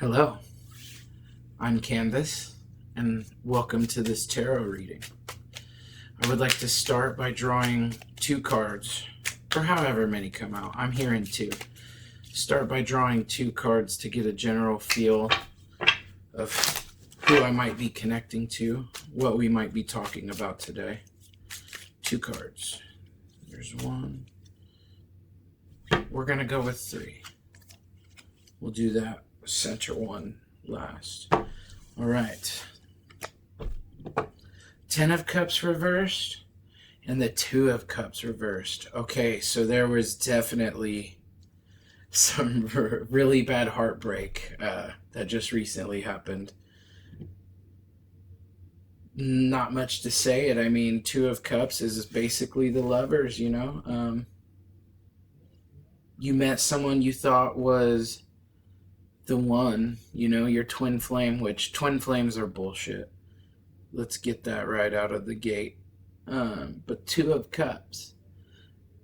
Hello, I'm Canvas, and welcome to this tarot reading. I would like to start by drawing two cards, or however many come out. I'm hearing two. Start by drawing two cards to get a general feel of who I might be connecting to, what we might be talking about today. Two cards. There's one. We're going to go with three. We'll do that center one last. All right. 10 of Cups reversed and the 2 of Cups reversed. Okay, so there was definitely some really bad heartbreak that just recently happened. Not much to say it. I mean, 2 of Cups is basically the lovers, you know. You met someone you thought was the one, you know, your twin flame, which twin flames are bullshit. Let's get that right out of the gate. But 2 of Cups,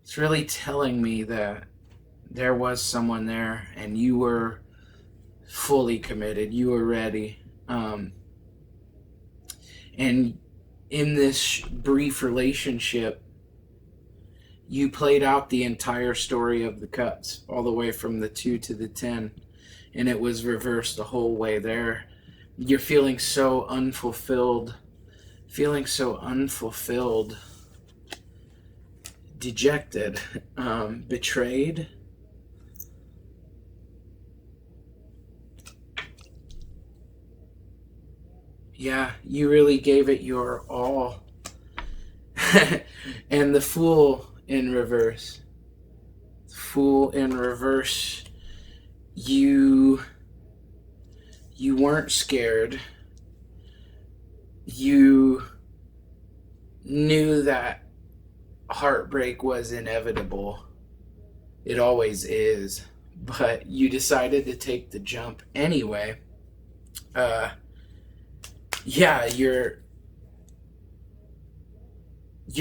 it's really telling me that there was someone there and you were fully committed. You were ready. And in this brief relationship, you played out the entire story of the Cups, all the way from the 2 to the 10. And it was reversed the whole way there. You're feeling so unfulfilled, dejected, betrayed. Yeah, you really gave it your all. And the Fool in reverse. Fool in reverse. You weren't scared. You knew that heartbreak was inevitable. It always is. But you decided to take the jump anyway. Yeah, you're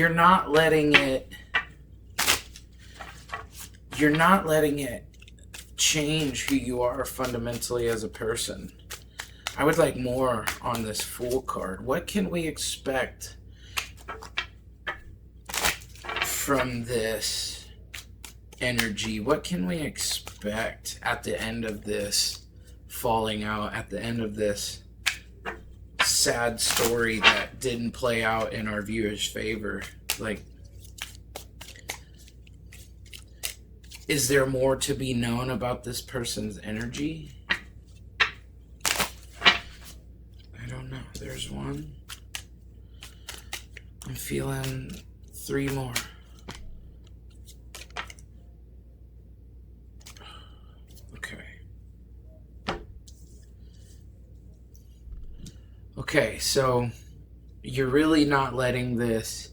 not letting it change who you are fundamentally as a person. I would like more on this Fool card. What can we expect from this energy? What can we expect at the end of this falling out, at the end of this sad story that didn't play out in our viewers' favor? Like, is there more to be known about this person's energy? I don't know. There's one. I'm feeling 3 more. Okay, so you're really not letting this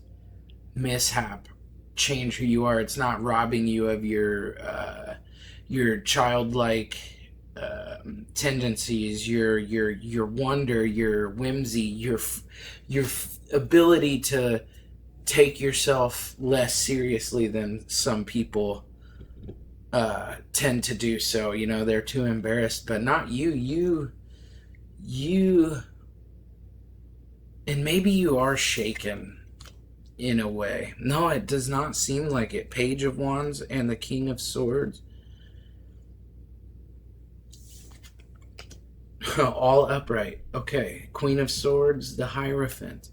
mishap change who you are. It's not robbing you of your childlike tendencies, your wonder, your whimsy, your ability to take yourself less seriously than some people tend to do. So, you know, they're too embarrassed, but not you. And maybe you are shaken in a way. No, it does not seem like it. Page of Wands and the King of Swords. All upright. Okay. Queen of Swords, the Hierophant.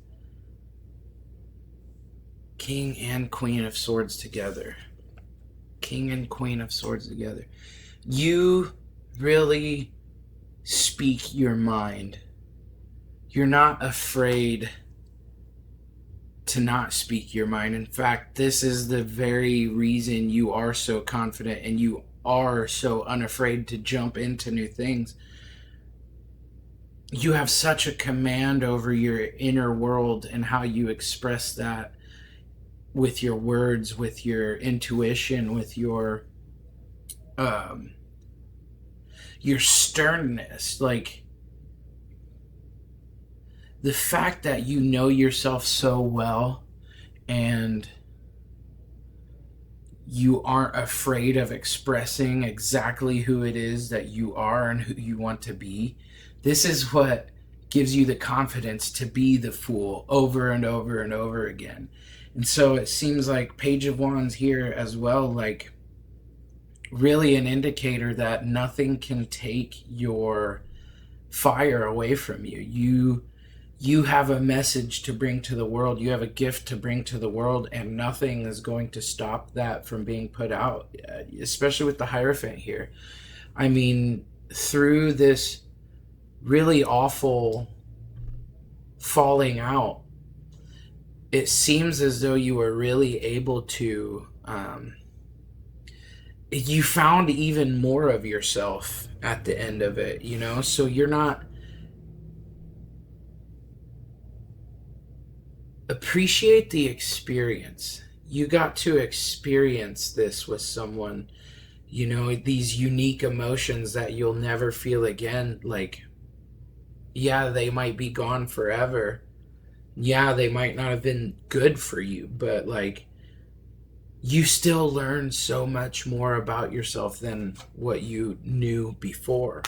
King and Queen of Swords together. King and Queen of Swords together. You really speak your mind. You're not afraid to not speak your mind. In fact, this is the very reason you are so confident and you are so unafraid to jump into new things. You have such a command over your inner world and how you express that with your words, with your intuition, with your sternness. Like, the fact that you know yourself so well and You aren't afraid of expressing exactly who it is that you are and who you want to be. This is what gives you the confidence to be the Fool over and over and over again. And so it seems like Page of Wands here as well, like really an indicator that nothing can take your fire away from you. You have a message to bring to the world. You have a gift to bring to the world, and nothing is going to stop that from being put out, especially with the Hierophant here. I mean, through this really awful falling out, it seems as though you were really able to, you found even more of yourself at the end of it, you know? So you're not, appreciate the experience. You got to experience this with someone, you know, these unique emotions that you'll never feel again. Like, yeah, they might be gone forever. Yeah, they might not have been good for you, but like, you still learn so much more about yourself than what you knew before.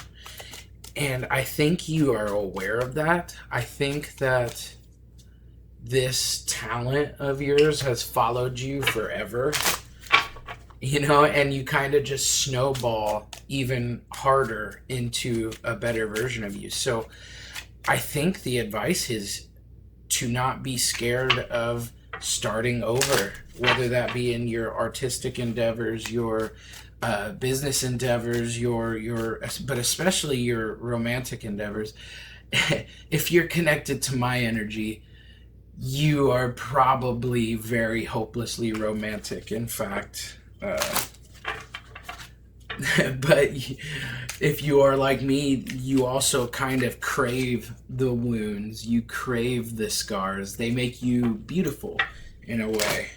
And I think you are aware of that. I think that this talent of yours has followed you forever, you know, and you kind of just snowball even harder into a better version of you. So I think the advice is to not be scared of starting over, whether that be in your artistic endeavors, your business endeavors, but especially your romantic endeavors. If you're connected to my energy, you are probably very hopelessly romantic. In fact, but if you are like me, you also kind of crave the wounds. You crave the scars. They make you beautiful in a way.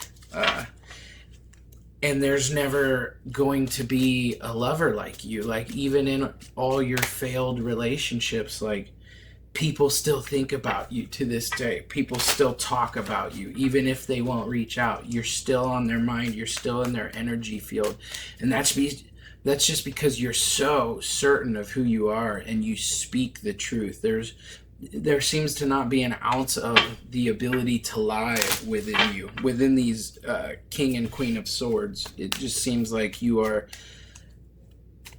And there's never going to be a lover like you. Like, even in all your failed relationships, like, people still think about you to this day. People still talk about you, even if they won't reach out. You're still on their mind. You're still in their energy field. And that's just because you're so certain of who you are and you speak the truth. There seems to not be an ounce of the ability to lie within you, within these King and Queen of Swords. It just seems like you are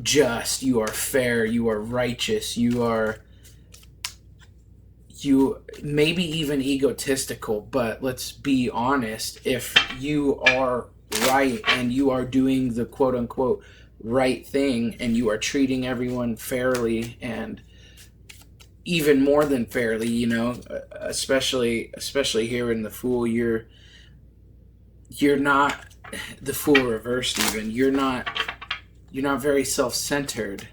just, you are fair, you are righteous, you maybe even egotistical, but let's be honest, if you are right and you are doing the quote-unquote right thing and you are treating everyone fairly, and even more than fairly, you know, especially here in the Fool, you're not the Fool reversed. Even you're not very self-centered.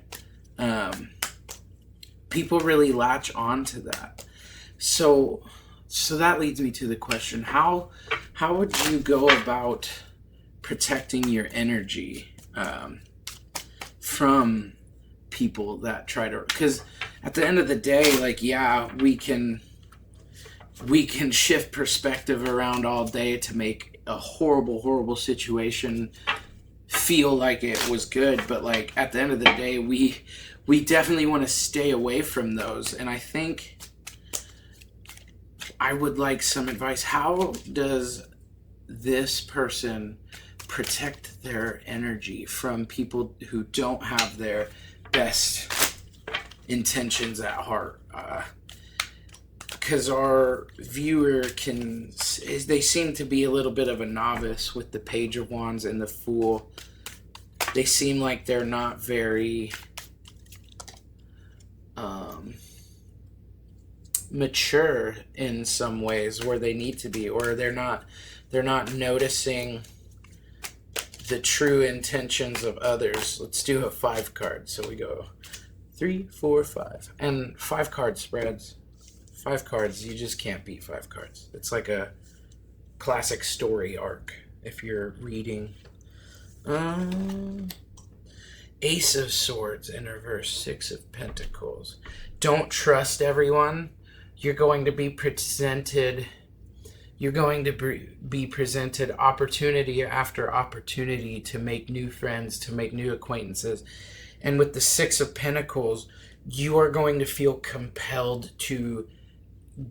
People really latch on to that. So that leads me to the question: how would you go about protecting your energy from people that try to? Because at the end of the day, like, yeah, we can shift perspective around all day to make a horrible situation feel like it was good, but like at the end of the day, we definitely want to stay away from those. And I think I would like some advice. How does this person protect their energy from people who don't have their best intentions at heart? Because our viewer they seem to be a little bit of a novice with the Page of Wands and the Fool. They seem like they're not very mature in some ways where they need to be, or they're not noticing the true intentions of others. Let's do a 5 card. So we go 3, 4, 5, and 5 card spreads. 5 cards, you just can't beat 5 cards. It's like a classic story arc if you're reading. Ace of Swords in reverse, 6 of Pentacles. Don't trust everyone. You're going to be presented You're going to be presented opportunity after opportunity to make new friends, to make new acquaintances. And with the Six of Pentacles, you are going to feel compelled to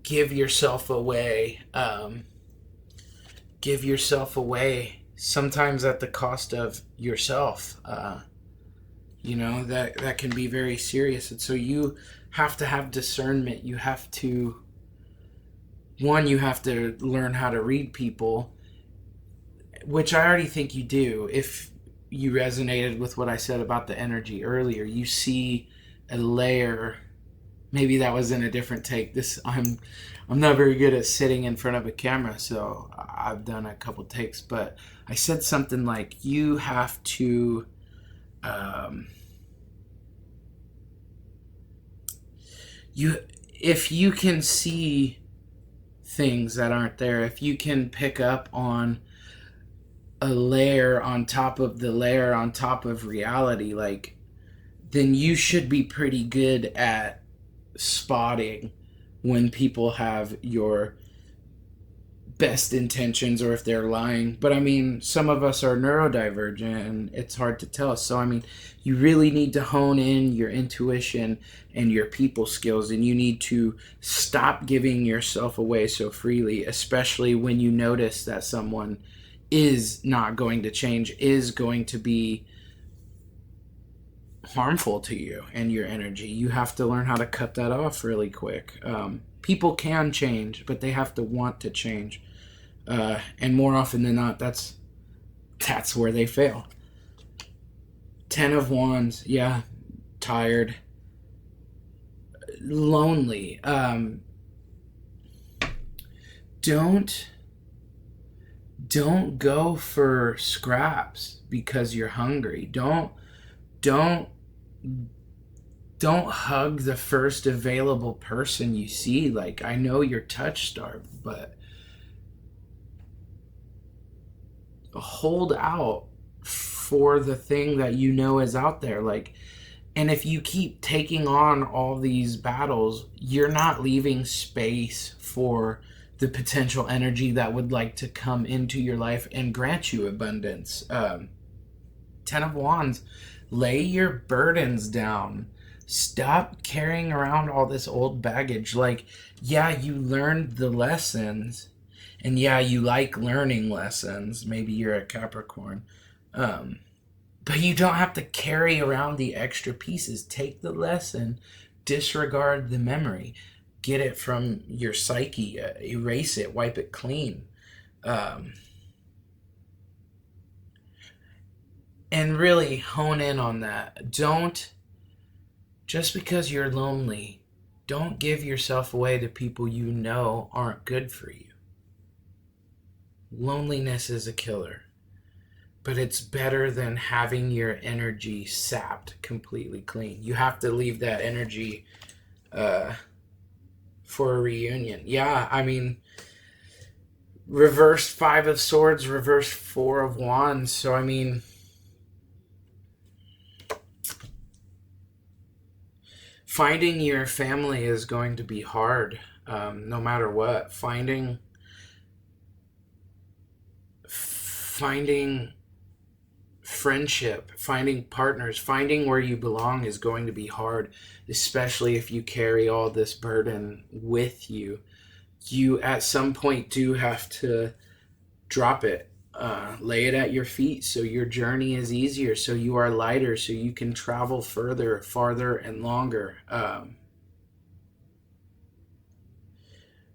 give yourself away. Give yourself away, sometimes at the cost of yourself. That can be very serious. And so you have to have discernment. You have to learn how to read people, which I already think you do. If you resonated with what I said about the energy earlier, you see a layer. Maybe that was in a different take. I'm not very good at sitting in front of a camera, so I've done a couple takes, but I said something like, you have to if you can see things that aren't there, if you can pick up on a layer on top of the layer on top of reality, like, then you should be pretty good at spotting when people have your best intentions or if they're lying. But I mean, some of us are neurodivergent and it's hard to tell. So I mean, you really need to hone in your intuition and your people skills, and you need to stop giving yourself away so freely, especially when you notice that someone is not going to change, is going to be harmful to you and your energy. You have to learn how to cut that off really quick. People can change, but they have to want to change. And more often than not, that's where they fail. 10 of Wands, yeah, tired, lonely. Don't go for scraps because you're hungry. Don't hug the first available person you see. Like, I know you're touch starved, but hold out for the thing that you know is out there. Like, and if you keep taking on all these battles, you're not leaving space for the potential energy that would like to come into your life and grant you abundance. 10 of Wands, lay your burdens down. Stop carrying around all this old baggage. Like, yeah, you learned the lessons, and yeah, you like learning lessons. Maybe you're a Capricorn. But you don't have to carry around the extra pieces. Take the lesson, disregard the memory, get it from your psyche, erase it, wipe it clean. And really hone in on that. Just because you're lonely, don't give yourself away to people you know aren't good for you. Loneliness is a killer, but it's better than having your energy sapped completely clean. You have to leave that energy for a reunion. Yeah, I mean, reverse 5 of Swords, reverse 4 of Wands. So, I mean, finding your family is going to be hard, no matter what. Finding friendship, finding partners, finding where you belong is going to be hard, especially if you carry all this burden with you. You at some point do have to drop it, lay it at your feet so your journey is easier, so you are lighter, so you can travel further, farther, and longer.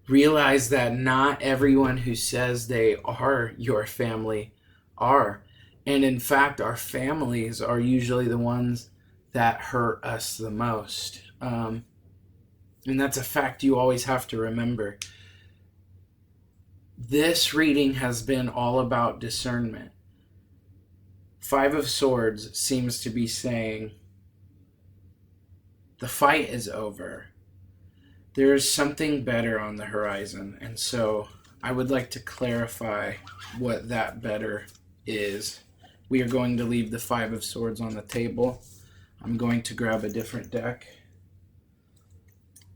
Realize that not everyone who says they are your family are. And in fact, our families are usually the ones that hurt us the most. And that's a fact you always have to remember. This reading has been all about discernment. 5 of Swords seems to be saying the fight is over. There is something better on the horizon. And so I would like to clarify what that better is. We are going to leave the 5 of Swords on the table. I'm going to grab a different deck.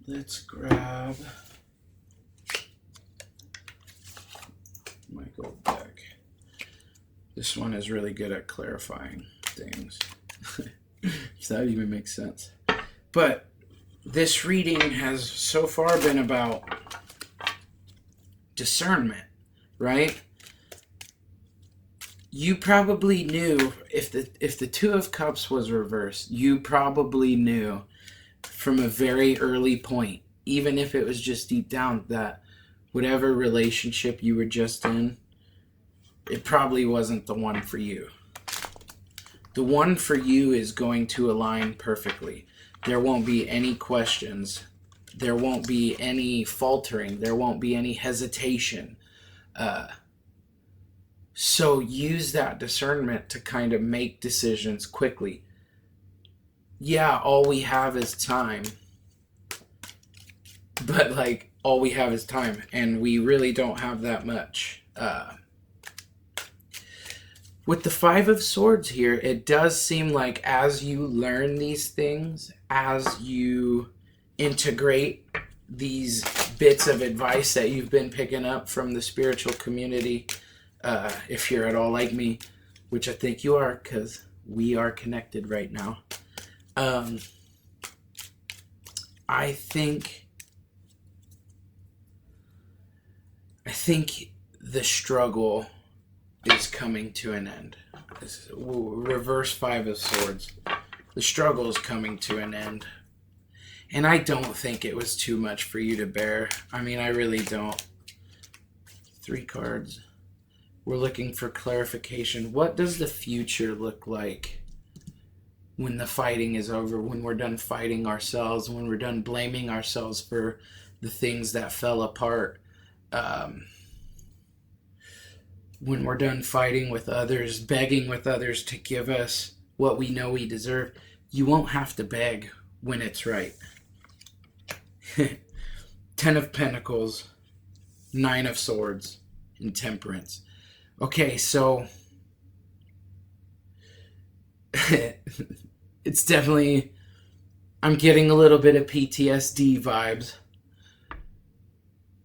Let's grab my gold deck. This one is really good at clarifying things. If that even makes sense. But this reading has so far been about discernment, right? You probably knew if the Two of Cups was reversed, you probably knew from a very early point, even if it was just deep down, that whatever relationship you were just in, it probably wasn't the one for you. The one for you is going to align perfectly. There won't be any questions. There won't be any faltering. There won't be any hesitation. So use that discernment to kind of make decisions quickly. Yeah, all we have is time. But like, all we have is time, and we really don't have that much. With the Five of Swords here, it does seem like as you learn these things, as you integrate these bits of advice that you've been picking up from the spiritual community, if you're at all like me, which I think you are, because we are connected right now, I think the struggle is coming to an end. Reverse Five of Swords. The struggle is coming to an end. And I don't think it was too much for you to bear. I mean, I really don't. 3 cards. We're looking for clarification. What does the future look like when the fighting is over, when we're done fighting ourselves, when we're done blaming ourselves for the things that fell apart? When we're done fighting with others, begging with others to give us what we know we deserve, you won't have to beg when it's right. 10 of Pentacles, 9 of Swords, and Temperance. Okay, so it's definitely, I'm getting a little bit of PTSD vibes.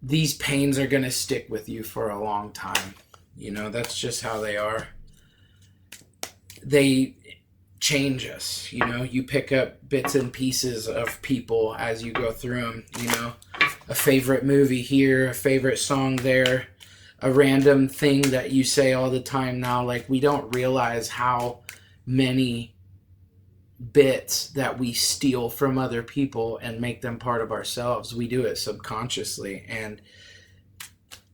These pains are going to stick with you for a long time. You know, that's just how they are. They change us, you know. You pick up bits and pieces of people as you go through them, you know. A favorite movie here, a favorite song there, a random thing that you say all the time now. Like, we don't realize how many bits that we steal from other people and make them part of ourselves. We do it subconsciously. And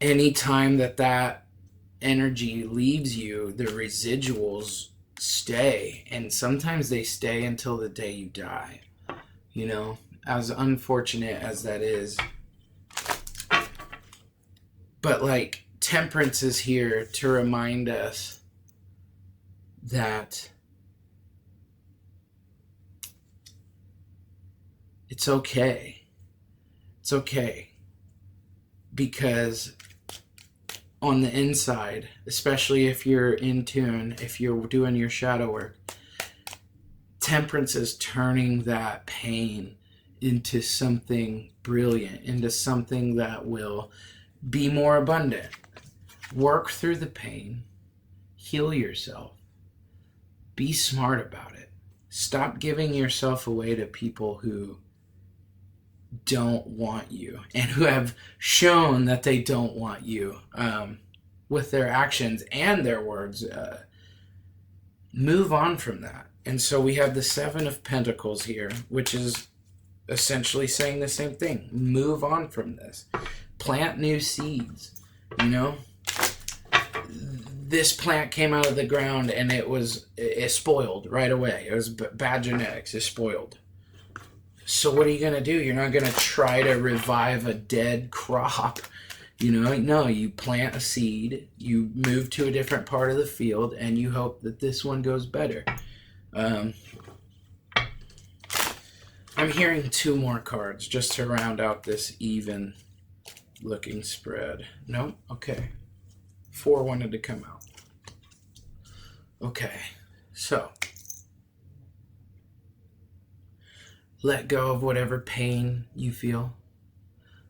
anytime that energy leaves you, the residuals stay, and sometimes they stay until the day you die, you know, as unfortunate as that is. But like, Temperance is here to remind us that it's okay. It's okay, because on the inside, especially if you're in tune, if you're doing your shadow work, Temperance is turning that pain into something brilliant, into something that will be more abundant. Work through the pain, heal yourself, be smart about it. Stop giving yourself away to people who don't want you and who have shown that they don't want you, with their actions and their words. Move on from that. And so we have the Seven of Pentacles here, which is essentially saying the same thing. Move on from this. Plant new seeds. You know, this plant came out of the ground and it spoiled right away. It was bad genetics. It spoiled. So what are you going to do? You're not going to try to revive a dead crop. You know, no, you plant a seed, you move to a different part of the field, and you hope that this one goes better. I'm hearing 2 more cards just to round out this even looking spread. No? Okay. 4 wanted to come out. Okay. So, let go of whatever pain you feel.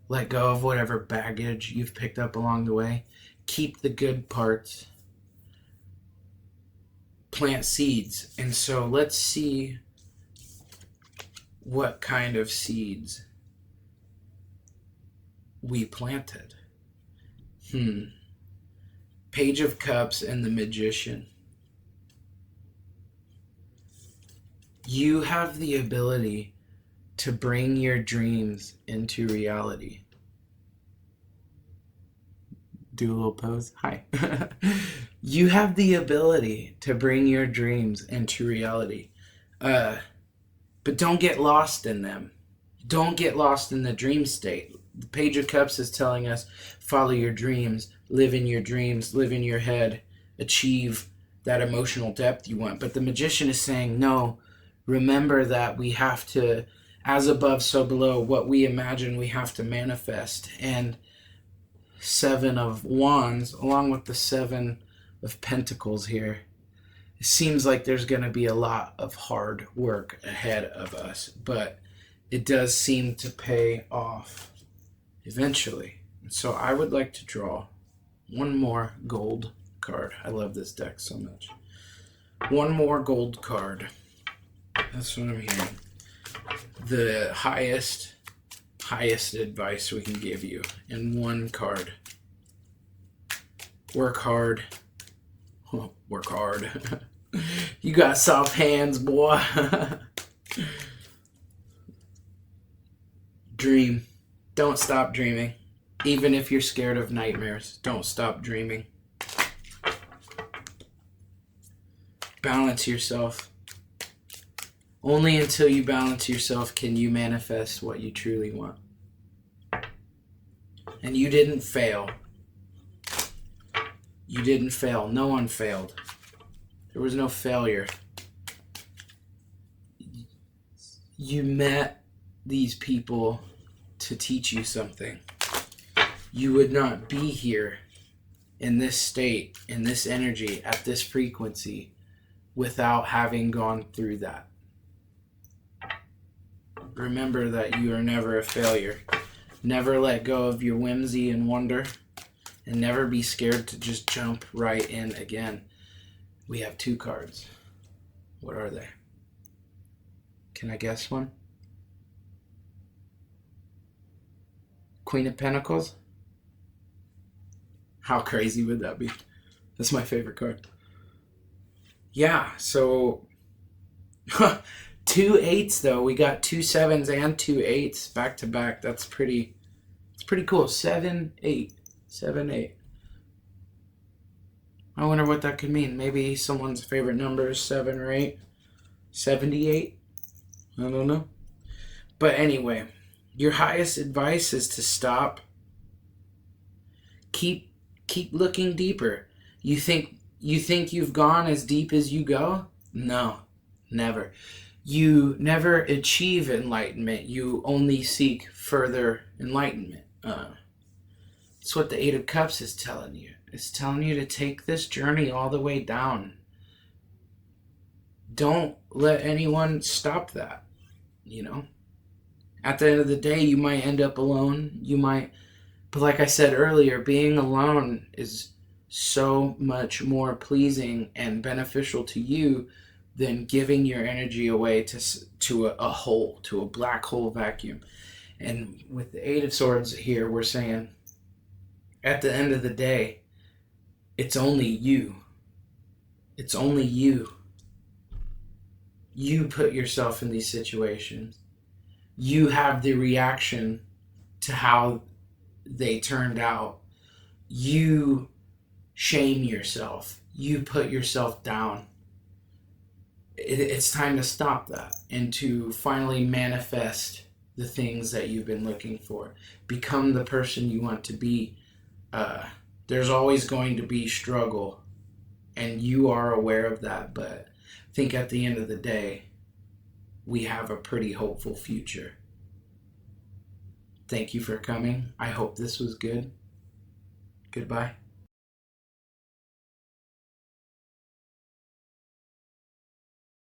Let go of whatever baggage you've picked up along the way. keep the good parts, plant seeds. And so let's see what kind of seeds we planted. Page of Cups and the Magician. You have the ability to bring your dreams into reality. Do a little pose. Hi. You have the ability to bring your dreams into reality. But don't get lost in them. Don't get lost in the dream state. The Page of Cups is telling us, follow your dreams, live in your dreams, live in your head, achieve that emotional depth you want. But the Magician is saying, no, remember that we have to, as above, so below, what we imagine we have to manifest. And Seven of Wands, along with the Seven of Pentacles here, it seems like there's going to be a lot of hard work ahead of us, but it does seem to pay off eventually. So I would like to draw one more gold card. I love this deck so much. One more gold card. That's what I'm hearing. The highest advice we can give you in one card. Work hard. Work hard. You got soft hands, boy. Dream. Don't stop dreaming. Even if you're scared of nightmares, don't stop dreaming. Balance yourself. Only until you balance yourself can you manifest what you truly want. And you didn't fail. You didn't fail. No one failed. There was no failure. You met these people to teach you something. You would not be here in this state, in this energy, at this frequency, without having gone through that. Remember that you are never a failure. Never let go of your whimsy and wonder, and never be scared to just jump right in again. We have two cards. What are they? Can I guess one? Queen of Pentacles? How crazy would that be? That's my favorite card. Yeah, so 2 8s though. We got 2 7s and 2 8s back to back. It's pretty cool. 7 8. 7 8. I wonder what that could mean. Maybe someone's favorite number is 7 or 8. 78? I don't know. But anyway, your highest advice is to stop. Keep looking deeper. You think you've gone as deep as you go? No, never. You never achieve enlightenment. You only seek further enlightenment. It's what the Eight of Cups is telling you. It's telling you to take this journey all the way down. Don't let anyone stop that, you know? At the end of the day, you might end up alone. But like I said earlier, being alone is so much more pleasing and beneficial to you than giving your energy away to a hole, to a black hole vacuum. And with the Eight of Swords here, we're saying, at the end of the day, it's only you. It's only you. You put yourself in these situations. You have the reaction to how they turned out. You shame yourself. You put yourself down. It's time to stop that and to finally manifest the things that you've been looking for. Become the person you want to be. There's always going to be struggle, and you are aware of that, but I think at the end of the day, we have a pretty hopeful future. Thank you for coming. I hope this was good. Goodbye.